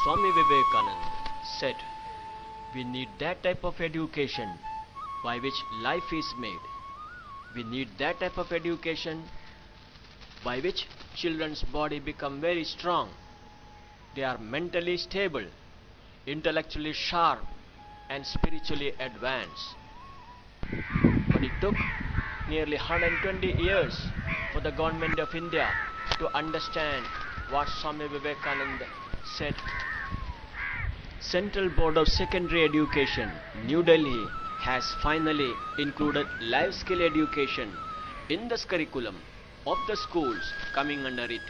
Swami Vivekananda said, we need that type of education by which life is made. We need that type of education by which children's body become very strong. They are mentally stable, intellectually sharp, and spiritually advanced. But it took nearly 120 years for the government of India to understand what Swami Vivekananda said. Central Board of Secondary Education, New Delhi, has finally included life skill education in the curriculum of the schools coming under it.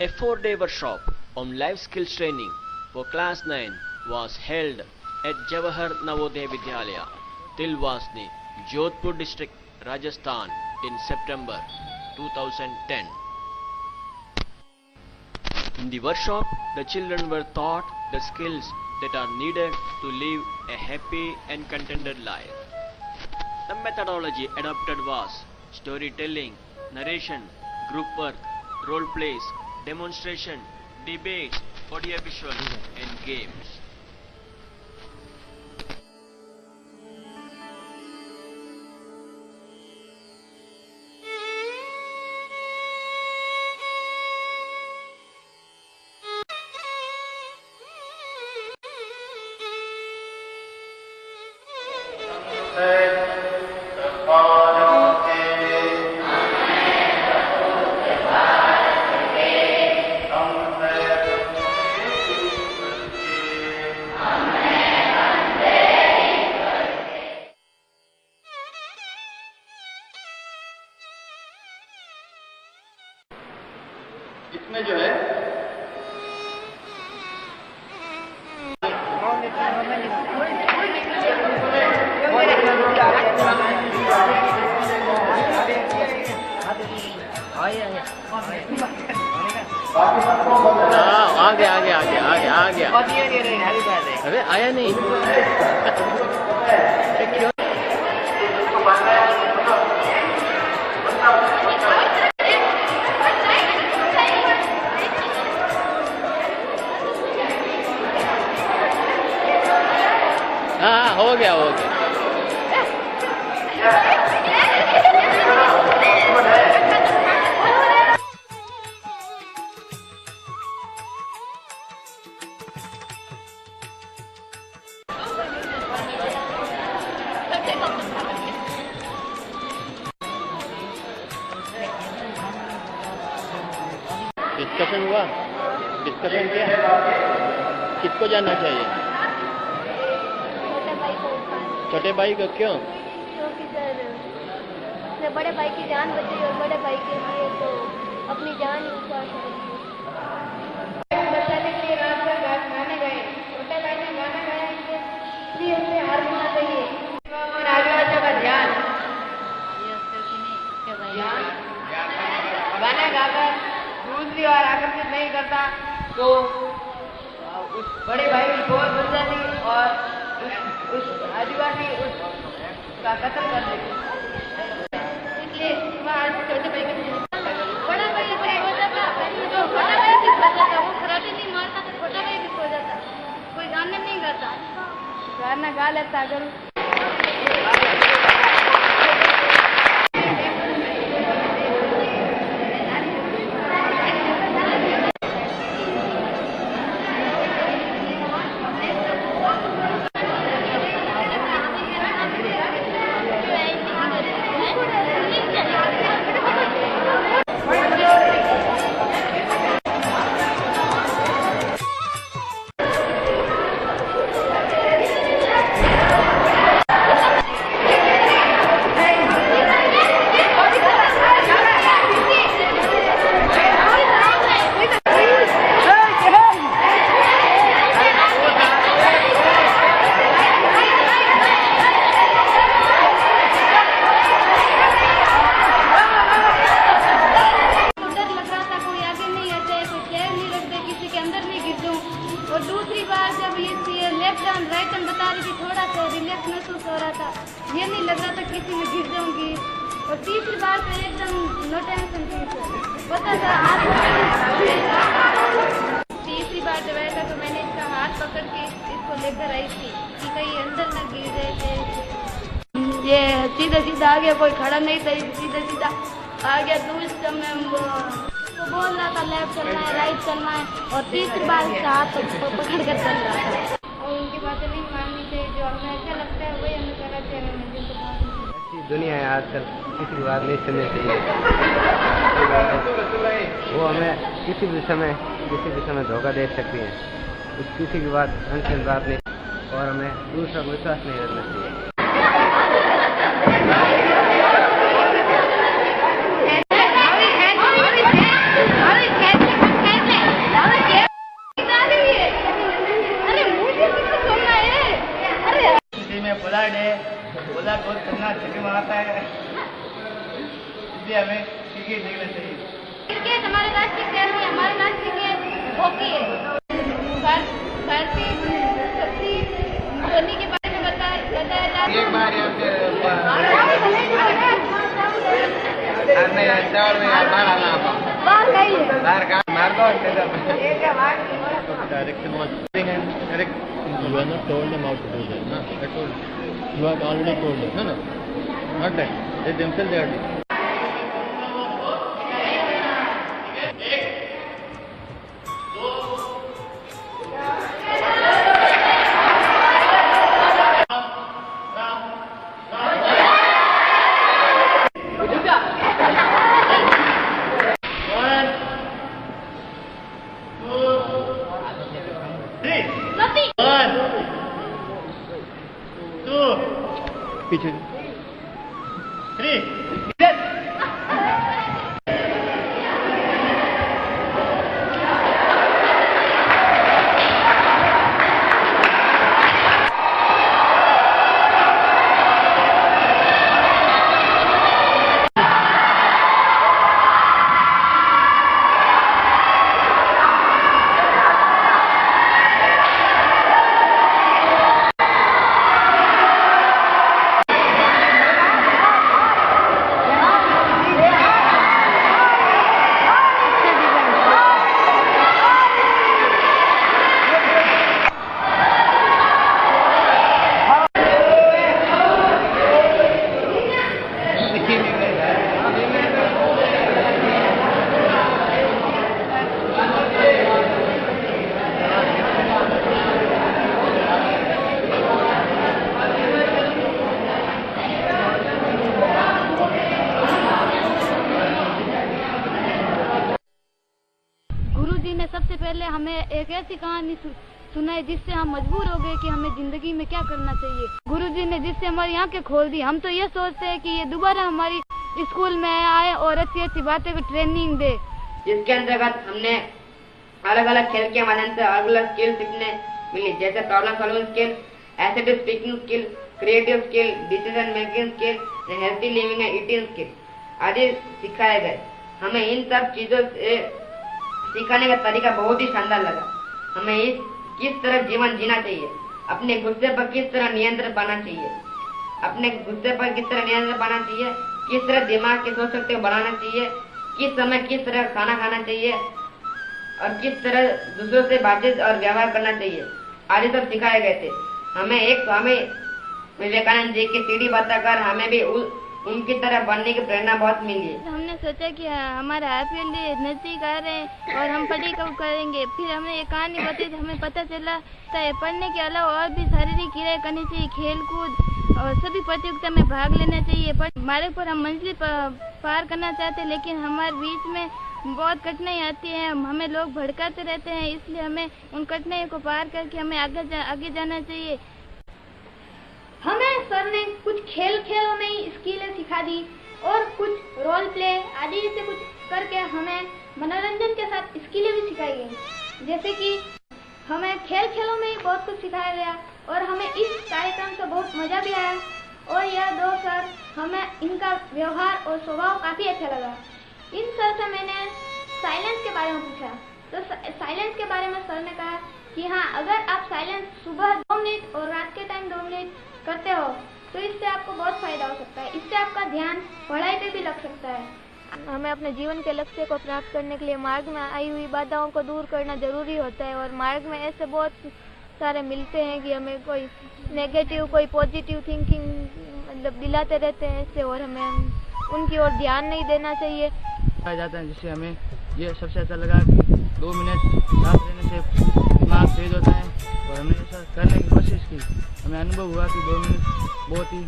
A 4-day workshop on life skills training for class 9 was held at Jawahar Navodaya Vidyalaya, Tilwasni, Jodhpur district, Rajasthan in September 2010. In the workshop, the children were taught the skills that are needed to live a happy and contented life. The methodology adopted was storytelling, narration, group work, role plays, demonstration, debates, audiovisuals, and games. इसमें जो है आ गया अरे आया नहीं क्यों? हाँ हो गया डिस्कशन हुआ, डिस्कशन किया, किसको जानना चाहिए? छोटे भाई को क्यों? क्योंकि सर अपने बड़े भाई की जान बची और बड़े भाई के लिए तो अपनी जान ही बचाने के लिए रात भर गाने गए। छोटे भाई ने गाना गाया, इसलिए उसे हार मानना चाहिए और आगे बच्चों का ध्यान गाना गाकर दूसरी बार आकर्षित नहीं करता तो उस बड़े भाई की बहुत बन जाती और उस आदिवासी उसका कत्ल कर देती। इसलिए आज छोटे भाई बड़ा भाई जो बड़ा भाई भी खो जाता, वो खराटे नहीं मारता तो छोटा भाई भी खो जाता, कोई गाना नहीं गाता, गाना गा लेता अगर और दूसरी बार जब ये लेफ्ट हैंड राइट हैंड बता रही थी, थोड़ा सा रिलैक्स महसूस हो रहा था, ये नहीं लग रहा था किसी में गिर जाऊंगी। और तीसरी बार तो एकदम नो टेंशन थी, पता था तीसरी पहली बार जब आया था तो मैंने इसका हाथ पकड़ के इसको लेकर आई थी कि कहीं अंदर न गिर जाए थे। ये सीधा सीधा आ गया, कोई खड़ा नहीं था, सीधा सीधा आ गया। तो उस समय तो बोल रहा था लेफ्ट चलना है, राइट चलना है, और तीसरी बार इसका हाथ पकड़ कर चल रहा था। और उनकी बातें नहीं माननी चाहिए, जो हमें अच्छा लगता है वही हमें करना चाहिए। ऐसी दुनिया है आजकल, किसी की बात नहीं सुननी चाहिए। वो हमें किसी भी समय धोखा दे सकती है। किसी की बात अनसुनी बात नहीं, और हमें दूसरा को विश्वास नहीं रखना चाहिए। बोला बहुत करना छक्के मारता है, इसलिए हमें क्रिकेट देखना चाहिए। क्रिकेट हमारे राष्ट्रीय खेल है, हमारे राष्ट्रीय खेल हॉकी है। भारतीय धोनी के बारे में बताया जाता है। एक बार You are not told them how to do that, no? I told you have already told them. No, not that. They themselves they are doing. पीछे 3 सबसे पहले हमें एक ऐसी कहानी सुनाई जिससे हम मजबूर हो गए कि हमें जिंदगी में क्या करना चाहिए। गुरुजी ने जिससे हमारी आंखें खोल दी। हम तो ये सोचते हैं कि ये दोबारा हमारी स्कूल में आए और अच्छी अच्छी बातें को ट्रेनिंग दे, जिसके अंतर्गत हमने अलग अलग खेल के माध्यम से अलग अलग स्किल सीखने मिली, जैसे problem solving skill, assertive speaking skill, creative skill, decision making skill, healthy living and eating skill आदि सिखाए गए। हमें इन सब चीजों से सिखाने का तरीका बहुत ही शानदार लगा। हमें किस तरह जीवन जीना चाहिए, अपने गुस्से पर किस तरह नियंत्रण पाना चाहिए, किस तरह दिमाग की सोच शक्ति को बढ़ाना चाहिए, किस समय किस तरह खाना खाना चाहिए और किस तरह दूसरों से बातचीत और व्यवहार करना चाहिए आदि सब सिखाए गए थे। हमें एक स्वामी विवेकानंद जी की सीढ़ी बताकर हमें भी उनकी तरह बनने की प्रेरणा बहुत मिली। हमने सोचा कि हमारा IPL नजदीक आ रहे हैं और हम पढ़ाई कब करेंगे। फिर हमने ये कहानी बताई तो हमें पता चला पढ़ने के अलावा और भी शारीरिक क्रियाएं करनी चाहिए, खेल कूद और सभी प्रतियोगिता में भाग लेना चाहिए। पर हमारे पर हम मंजिल पार करना चाहते हैं, लेकिन हमारे बीच में बहुत कठिनाई आती है, हमें लोग भड़काते रहते हैं, इसलिए हमें उन कठिनाइयों को पार करके हमें आगे जाना चाहिए। हमें सर ने कुछ खेलों में ही स्किलें सिखा दी और कुछ रोल प्ले आदि से कुछ करके हमें मनोरंजन के साथ स्किलें भी सिखाई गई। जैसे कि हमें खेलों में ही बहुत कुछ सिखाया गया और हमें इस कार्यक्रम से बहुत मजा भी आया। और यह दो सर, हमें इनका व्यवहार और स्वभाव काफी अच्छा लगा। इन सर से मैंने साइलेंस के बारे में पूछा तो साइलेंस के बारे में सर ने कहा कि हाँ, अगर आप साइलेंस सुबह 2 मिनट और रात के टाइम 2 मिनट करते हो तो इससे आपको बहुत फायदा हो सकता है। इससे आपका ध्यान पढ़ाई पे भी लग सकता है। हमें अपने जीवन के लक्ष्य को प्राप्त करने के लिए मार्ग में आई हुई बाधाओं को दूर करना जरूरी होता है। और मार्ग में ऐसे बहुत सारे मिलते हैं कि हमें कोई नेगेटिव कोई पॉजिटिव थिंकिंग मतलब दिलाते रहते हैं ऐसे, और हमें उनकी ओर ध्यान नहीं देना चाहिए। पाया जाता है जिससे हमें ये सबसे अच्छा लगा कि 2 मिनट सांस लेने से दिमाग तेज होता है, और हमने ऐसा करने की कोशिश की। हमें अनुभव हुआ कि 2 मिनट बहुत ही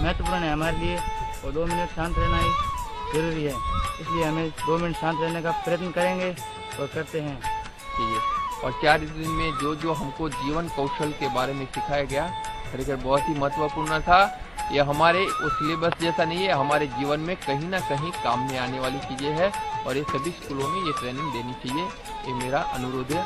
महत्वपूर्ण है हमारे लिए, और 2 मिनट शांत रहना ही जरूरी है। इसलिए हमें 2 मिनट शांत रहने का प्रयत्न करेंगे और करते हैं। और 4 दिन में जो हमको जीवन कौशल के बारे में सिखाया गया खरेखर बहुत ही महत्वपूर्ण था। ये हमारे उस सिलेबस जैसा नहीं है, हमारे जीवन में कहीं ना कहीं काम में आने वाली चीजें हैं, और ये सभी स्कूलों में ये ट्रेनिंग देनी चाहिए। ये मेरा अनुरोध है।